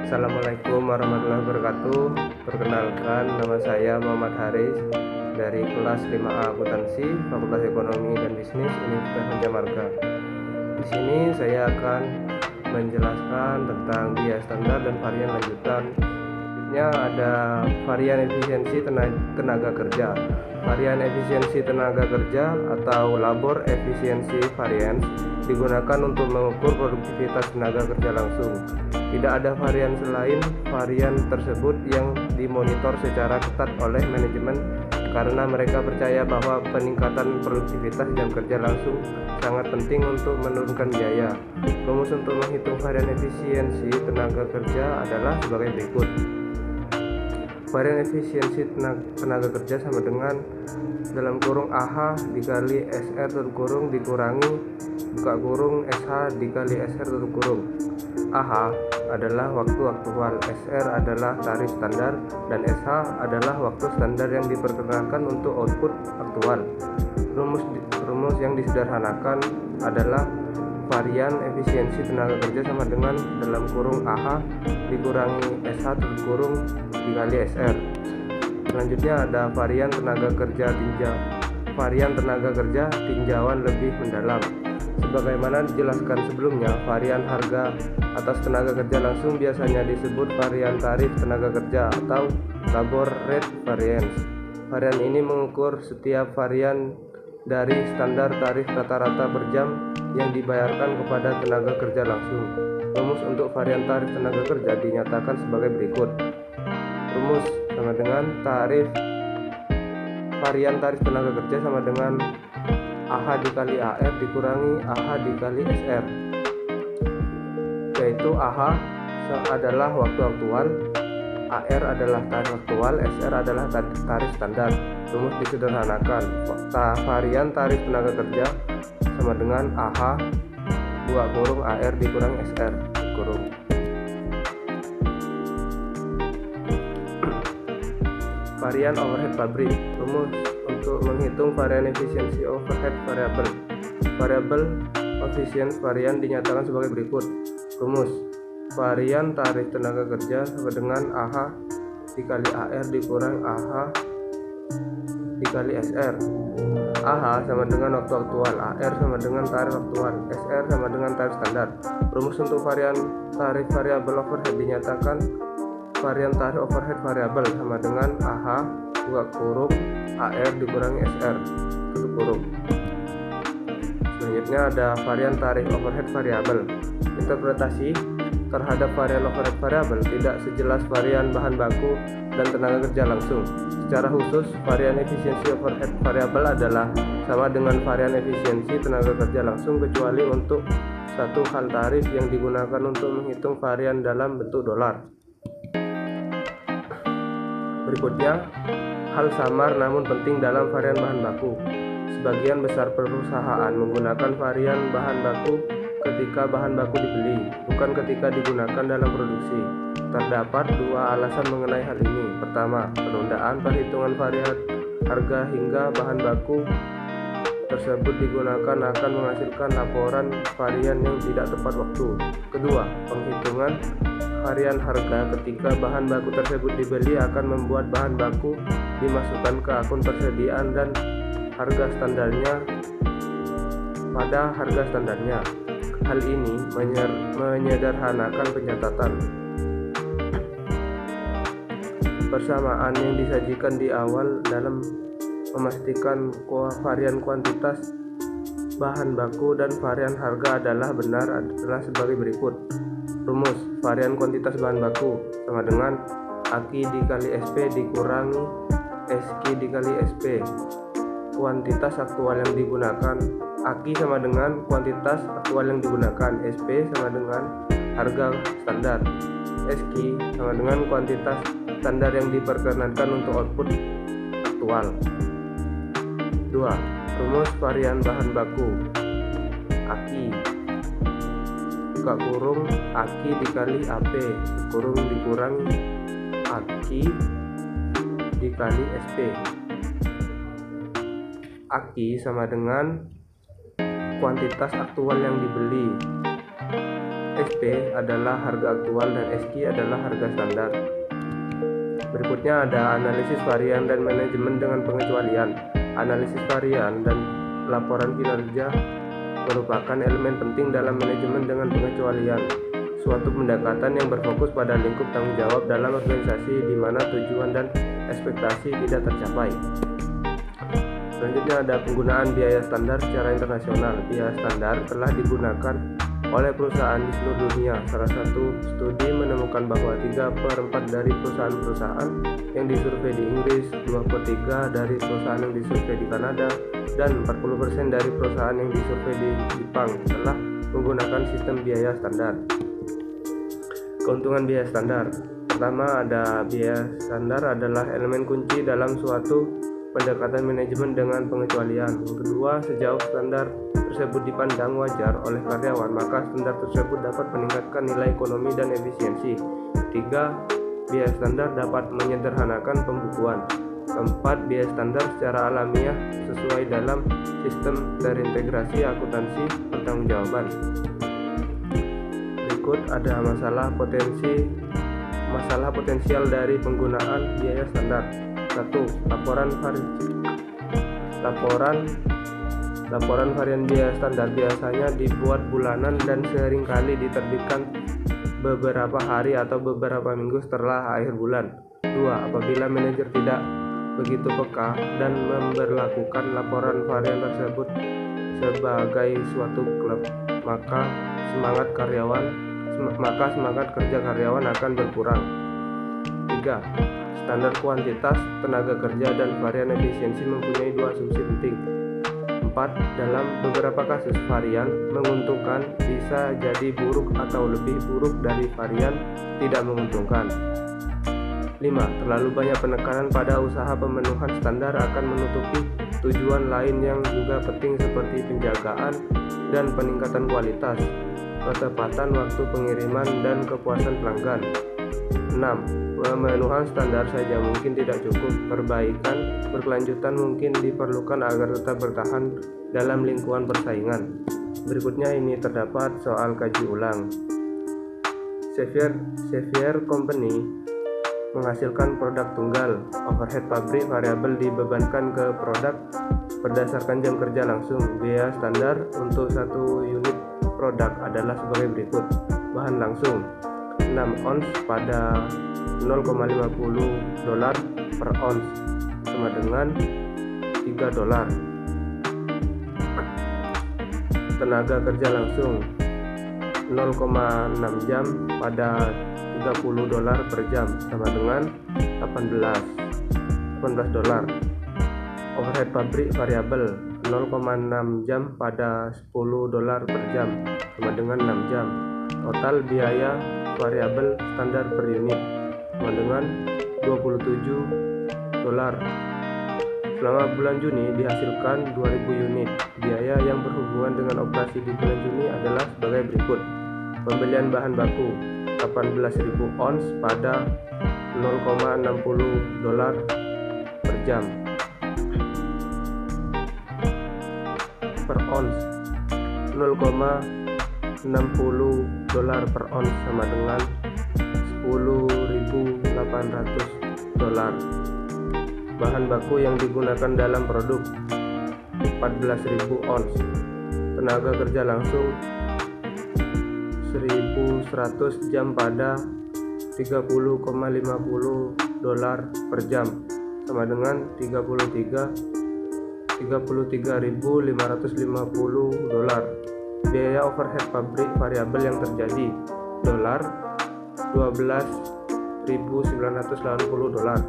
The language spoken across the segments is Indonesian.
Assalamualaikum warahmatullahi wabarakatuh. Perkenalkan, nama saya Muhammad Haris dari kelas 5A Akuntansi, Fakultas Ekonomi dan Bisnis Universitas Gadjah Mada. Di sini saya akan menjelaskan tentang biaya standar dan varian lanjutan. Selanjutnya ada varian efisiensi tenaga kerja. Varian efisiensi tenaga kerja atau labor efficiency variance digunakan untuk mengukur produktivitas tenaga kerja langsung. Tidak ada varian selain varian tersebut yang dimonitor secara ketat oleh manajemen karena mereka percaya bahwa peningkatan produktivitas jam kerja langsung sangat penting untuk menurunkan biaya. Rumus untuk menghitung varian efisiensi tenaga kerja adalah sebagai berikut. Varian efisiensi tenaga kerja sama dengan dalam kurung AH dikali SR tutup kurung dikurangi buka kurung SH dikali SR tutup kurung. AH adalah waktu aktual, SR adalah tarif standar, dan SH adalah waktu standar yang diperkenalkan untuk output aktual. Rumus yang disederhanakan adalah varian efisiensi tenaga kerja sama dengan dalam kurung AH dikurangi SH tutup kurung dikali SR. Selanjutnya ada varian tenaga kerja tinjauan lebih mendalam. Sebagaimana dijelaskan sebelumnya, varian harga atas tenaga kerja langsung biasanya disebut varian tarif tenaga kerja atau labor rate variance. Varian ini mengukur setiap varian dari standar tarif rata-rata per jam yang dibayarkan kepada tenaga kerja langsung. Rumus untuk varian tarif tenaga kerja dinyatakan sebagai berikut. Rumus sama dengan varian tarif tenaga kerja sama dengan AH dikali AR dikurangi AH dikali SR, yaitu AH adalah waktu aktual, AR adalah tarif aktual, SR adalah tarif standar. Rumus disederhanakan, varian tarif tenaga kerja sama dengan AH buka kurung AR dikurangi SR kurung. Varian overhead pabrik. Rumus untuk menghitung varian efisiensi overhead variable. Variable efisiensi varian dinyatakan sebagai berikut. Rumus varian tarif tenaga kerja sama dengan AH dikali AR dikurangi AH dikali SR. AH sama dengan waktu aktual, AR sama dengan tarif aktual, SR sama dengan tarif standar. Rumus untuk varian tarif variabel overhead dinyatakan varian tarif overhead variabel sama dengan AH buka kurung AR dikurangi SR tutup kurung. Selanjutnya ada varian tarif overhead variabel. Interpretasi terhadap varian overhead variabel tidak sejelas varian bahan baku dan tenaga kerja langsung. Secara khusus, varian efisiensi overhead variabel adalah sama dengan varian efisiensi tenaga kerja langsung kecuali untuk satu hal tarif yang digunakan untuk menghitung varian dalam bentuk dolar. Berikutnya, hal samar namun penting dalam varian bahan baku. Sebagian besar perusahaan menggunakan varian bahan baku ketika bahan baku dibeli, bukan ketika digunakan dalam produksi. Terdapat dua alasan mengenai hal ini. Pertama, penundaan perhitungan varian harga hingga bahan baku tersebut digunakan akan menghasilkan laporan varian yang tidak tepat waktu. Kedua, penghitungan varian harga ketika bahan baku tersebut dibeli akan membuat bahan baku dimasukkan ke akun persediaan dan harga standarnya pada harga standarnya. Hal ini menyederhanakan pencatatan. Persamaan yang disajikan di awal dalam memastikan varian kuantitas bahan baku dan varian harga adalah benar adalah sebagai berikut. Rumus varian kuantitas bahan baku sama dengan AQ dikali SP dikurangi SQ dikali SP. Kuantitas aktual yang digunakan, AQ sama dengan kuantitas aktual yang digunakan, SP sama dengan harga standar, SQ sama dengan kuantitas standar yang diperkenankan untuk output aktual. 2. Rumus varian bahan baku. AQ buka kurung AQ dikali AP kurung dikurangi AQ dikali SP. AQ sama dengan kuantitas aktual yang dibeli, SP adalah harga aktual dan SQ adalah harga standar. Berikutnya ada analisis varian dan manajemen dengan pengecualian. Analisis varian dan laporan kinerja merupakan elemen penting dalam manajemen dengan pengecualian, suatu pendekatan yang berfokus pada lingkup tanggung jawab dalam organisasi di mana tujuan dan ekspektasi tidak tercapai. Selanjutnya ada penggunaan biaya standar secara internasional. Biaya standar telah digunakan oleh perusahaan di seluruh dunia. Salah satu studi menemukan bahwa 3/4 dari perusahaan-perusahaan yang disurvei di Inggris, 2/3 dari perusahaan yang disurvei di Kanada, dan 40% dari perusahaan yang disurvei di Jepang telah menggunakan sistem biaya standar. Keuntungan biaya standar. Pertama, ada biaya standar adalah elemen kunci dalam suatu pendekatan manajemen dengan pengecualian. Yang kedua, sejauh standar tersebut dipandang wajar oleh karyawan, maka standar tersebut dapat meningkatkan nilai ekonomi dan efisiensi. Ketiga, biaya standar dapat menyederhanakan pembukuan. Keempat, biaya standar secara alamiah sesuai dalam sistem terintegrasi akuntansi pertanggungjawaban. Berikut ada masalah potensial dari penggunaan biaya standar. 1. Laporan varian biaya standar biasanya dibuat bulanan dan seringkali diterbitkan beberapa hari atau beberapa minggu setelah akhir bulan. 2. Apabila manajer tidak begitu peka dan memberlakukan laporan varian tersebut sebagai suatu klub, maka semangat kerja karyawan akan berkurang. 3. Standar kuantitas tenaga kerja dan varian efisiensi mempunyai dua asumsi penting. 4. Dalam beberapa kasus, varian menguntungkan bisa jadi buruk atau lebih buruk dari varian tidak menguntungkan. 5. Terlalu banyak penekanan pada usaha pemenuhan standar akan menutupi tujuan lain yang juga penting seperti penjagaan dan peningkatan kualitas, ketepatan waktu pengiriman, dan kepuasan pelanggan. 6. Pemenuhan standar saja mungkin tidak cukup. Perbaikan berkelanjutan mungkin diperlukan agar tetap bertahan dalam lingkungan persaingan. Berikutnya ini terdapat soal kaji ulang. Xavier Company menghasilkan produk tunggal. Overhead pabrik variabel dibebankan ke produk berdasarkan jam kerja langsung. Biaya standar untuk satu unit produk adalah sebagai berikut. Bahan langsung 6 ons pada $0,50 per ons sama dengan $3. Tenaga kerja langsung 0,6 jam pada $30 per jam sama dengan $18. Overhead pabrik variabel 0,6 jam pada $10 per jam sama dengan 6 jam. Total biaya variabel standar per unit sama dengan $27. Selama bulan Juni dihasilkan 2000 unit. Biaya yang berhubungan dengan operasi di bulan Juni adalah sebagai berikut. Pembelian bahan baku 18.000 ons pada $0,60 per jam per ons. $0,60 per ons sama dengan $10.800. Bahan baku yang digunakan dalam produk 14.000 ons. Tenaga kerja langsung 1.100 jam pada $30,50 per jam sama dengan $33.550. Biaya overhead pabrik variabel yang terjadi $12.980.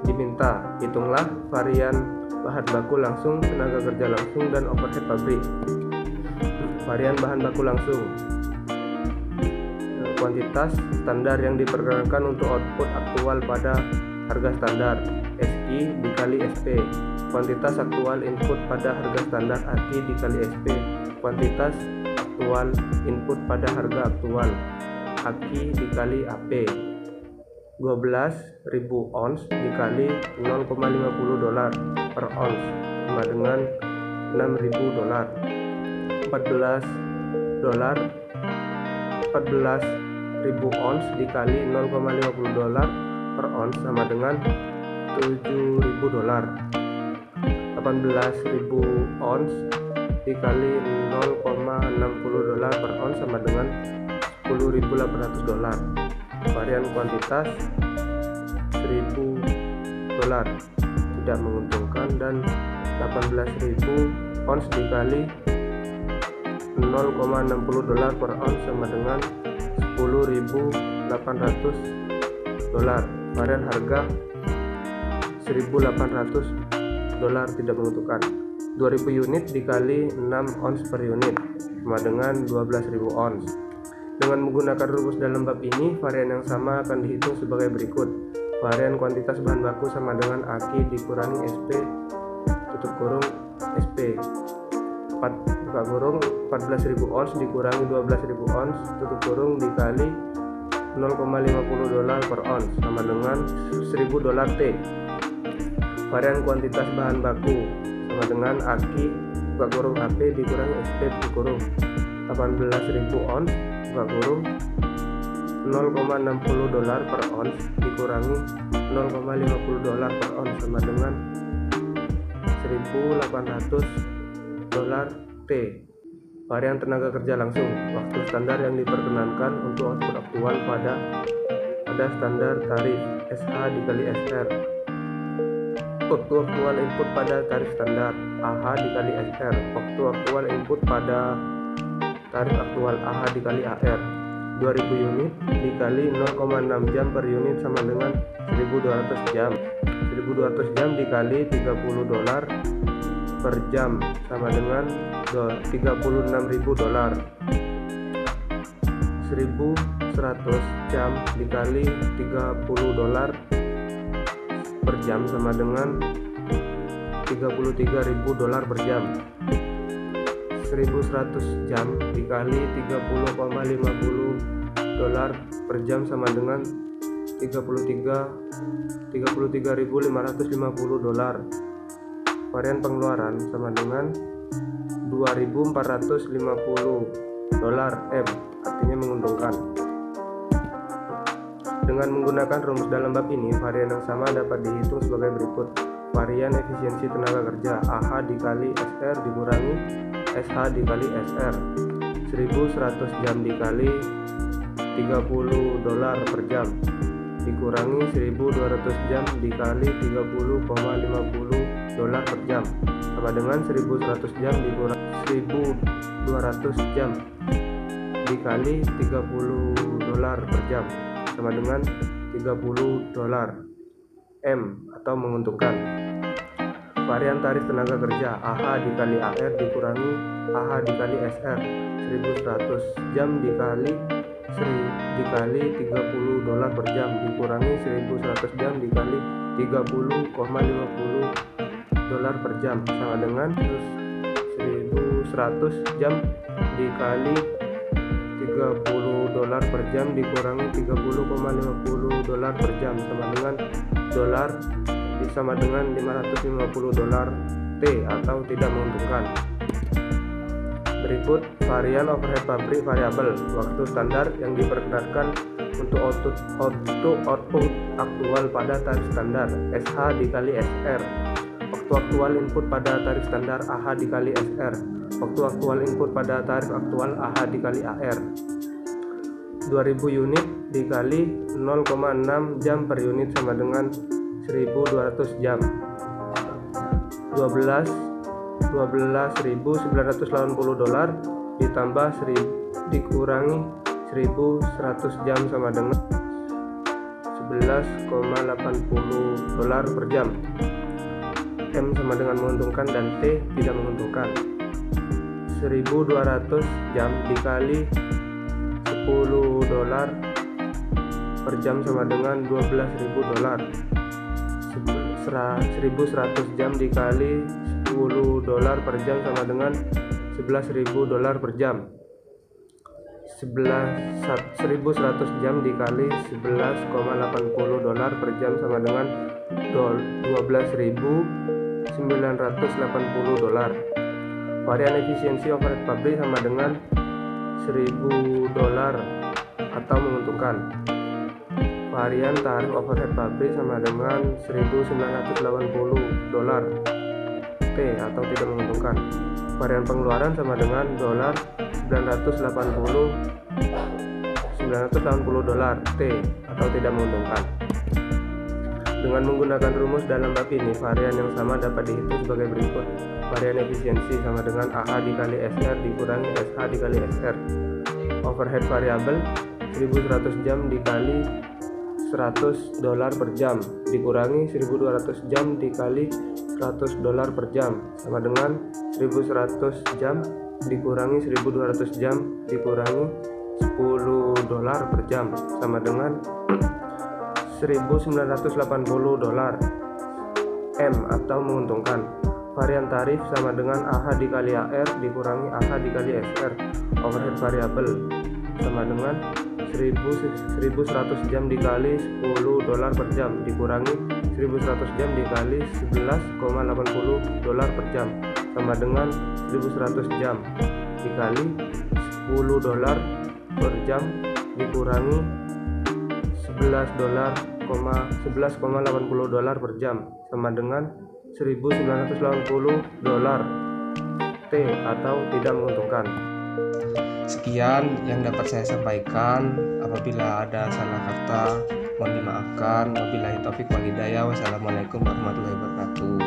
Diminta hitunglah varian bahan baku langsung, tenaga kerja langsung, dan overhead pabrik. Varian bahan baku langsung, kuantitas standar yang diperkirakan untuk output aktual pada harga standar SQ dikali SP. Kuantitas aktual input pada harga standar AK dikali SP. Kuantitas aktual input pada harga aktual AK dikali AP. 12.000 ons dikali $0,50 per ons sama dengan $6.000. $14 14.000 ons dikali 0,50 dolar per ons sama dengan 7.000 dolar. 18.000 ons dikali 0,60 dolar per ons sama dengan 10.800 dolar. Varian kuantitas 1.000 dolar tidak menguntungkan, dan 18.000 ons dikali 0,60 dolar per ons sama dengan 10.800 dolar. Varian harga 1.800 dolar tidak menguntungkan. 2.000 unit dikali 6 ons per unit sama dengan 12.000 ons. Dengan menggunakan rumus dalam bab ini, varian yang sama akan dihitung sebagai berikut. Varian kuantitas bahan baku sama dengan AQ dikurangi SP tutup kurung SP 14.000 ons dikurangi 12.000 ons tutup kurung dikali 0,50 dolar per ons sama dengan 1.000 dolar T. Varian kuantitas bahan baku sama dengan AQ buka kurung AP dikurangi SP tutup kurung 18.000 ons buka kurung 0,60 dolar per ons dikurangi 0,50 dolar per ons sama dengan 1.800 dolar T. Varian tenaga kerja langsung, waktu standar yang diperkenankan untuk output aktual pada standar tarif SH dikali SR. Waktu aktual input pada tarif standar AH dikali SR. Waktu aktual input pada tarif aktual AH dikali AR. 2.000 unit dikali 0,6 jam per unit sama dengan 1.200 jam. 1.200 jam dikali 30 dolar per jam sama dengan 36.000 dolar. 1.100 jam dikali 30 dolar per jam sama dengan 33.000 dolar per jam. 1.100 jam dikali 30,50 dolar per jam sama dengan 33.550 dolar. Varian pengeluaran sama dengan 2.450 dolar M, artinya menguntungkan. Dengan menggunakan rumus dalam bab ini, varian yang sama dapat dihitung sebagai berikut. Varian efisiensi tenaga kerja AH dikali SR dikurangi SH dikali SR. 1.100 jam dikali 30 dolar per jam dikurangi 1.200 jam dikali 30,50 dolar per jam sama dengan 1.100 jam dikurangi 1.200 jam dikali 30 dolar per jam sama dengan 30 dolar M atau menguntungkan. Varian tarif tenaga kerja AH dikali AR dikurangi AH dikali SR. 1.100 jam dikali 30 dolar per jam dikurangi 1.100 jam dikali 30,50 dolar per jam sama dengan 1.100 jam dikali 30 dolar per jam dikurangi 30,50 dolar per jam sama dengan dolar sama dengan 550 dolar T atau tidak menguntungkan. Berikut varian overhead pabrik variabel waktu standar yang diperkenankan untuk output aktual pada tarif standar SH dikali SR. Waktu aktual input pada tarif standar AH dikali SR. Waktu aktual input pada tarif aktual AH dikali AR. 2.000 unit dikali 0,6 jam per unit sama dengan 1.200 jam. 12.980 dolar ditambah dikurangi 1.100 jam sama dengan 11,80 dolar per jam. M sama dengan menguntungkan dan T tidak menguntungkan. 1.200 jam dikali 10 dolar per jam sama dengan 12.000 dolar. 1.100 jam dikali 10 dolar per jam sama dengan 11.000 dolar per jam. 1.100 jam dikali 11,80 dolar per jam sama dengan 12.980 dolar. Varian efisiensi overhead pabrik sama dengan 1.000 dolar atau menguntungkan. Varian tarif overhead pabrik sama dengan $1.980 T atau tidak menguntungkan. Varian pengeluaran sama dengan $980 T atau tidak menguntungkan. Dengan menggunakan rumus dalam bab ini, varian yang sama dapat dihitung sebagai berikut. Varian efisiensi sama dengan AH dikali SR dikurangi SH dikali SR. Overhead variabel 1100 jam dikali $100 per jam dikurangi 1200 jam dikali $100 per jam sama dengan 1100 jam dikurangi 1200 jam dikurangi $10 per jam sama dengan $1.980 M atau menguntungkan. Varian tarif sama dengan AH dikali AR dikurangi AH dikali SR. Overhead variabel sama dengan 1100 jam dikali $10 per jam dikurangi 1100 jam dikali $11,80 per jam sama dengan 1100 jam dikali $10 per jam dikurangi $11,80 per jam sama dengan $1.980 T atau tidak menguntungkan. Sekian yang dapat saya sampaikan. Apabila ada salah kata mohon dimaafkan. Wabillahi taufik wal hidayah. Wassalamualaikum warahmatullahi wabarakatuh.